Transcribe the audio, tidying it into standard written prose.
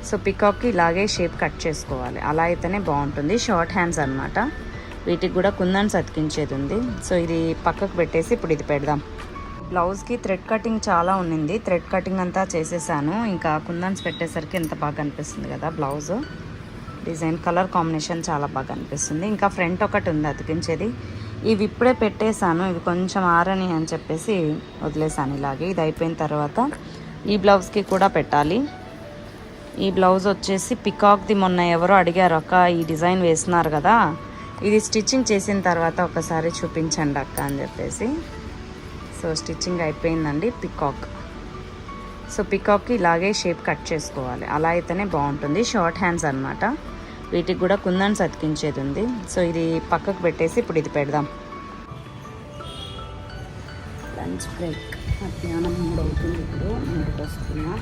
So పికాక్కి ఇలాగే shape cut చేసుకోవాలి, అలా అయితేనే బాగుంటుంది. షార్ట్ హ్యాండ్స్ అనమాట, వీటికి కూడా కుందన్స్ అతికించేది ఉంది. సో ఇది పక్కకు పెట్టేసి ఇప్పుడు ఇది పెడదాం. బ్లౌజ్కి థ్రెడ్ కటింగ్ చాలా ఉన్నింది, థ్రెడ్ కటింగ్ అంతా చేసేసాను. ఇంకా కుందన్స్ పెట్టేసరికి ఎంత బాగా అనిపిస్తుంది కదా, బ్లౌజ్ డిజైన్ కలర్ కాంబినేషన్ చాలా బాగా అనిపిస్తుంది. ఇంకా ఫ్రంట్ ఒకటి ఉంది అతికించేది, ఇవి ఇప్పుడే పెట్టేశాను, ఇవి కొంచెం ఆరని అని చెప్పేసి వదిలేసాను ఇలాగే. ఇది అయిపోయిన తర్వాత ఈ బ్లౌజ్కి కూడా పెట్టాలి. ఈ బ్లౌజ్ వచ్చేసి పికాక్ది, మొన్న ఎవరో అడిగారు అక్క ఈ డిజైన్ వేస్తున్నారు కదా, ఇది స్టిచ్చింగ్ చేసిన తర్వాత ఒకసారి చూపించండి అక్క అని చెప్పేసి. సో స్టిచ్చింగ్ అయిపోయిందండి పికాక్. సో పికాక్కి ఇలాగే షేప్ కట్ చేసుకోవాలి, అలా అయితేనే బాగుంటుంది. షార్ట్ హ్యాండ్స్ అనమాట, వీటికి కూడా కుందన్స్ అతికించేది ఉంది. సో ఇది పక్కకు పెట్టేసి ఇప్పుడు ఇది పెడదాం. లంచ్ బ్రేక్, మధ్యాహ్నం 3 అవుతుంది, ఇప్పుడు 3కి వస్తున్నా.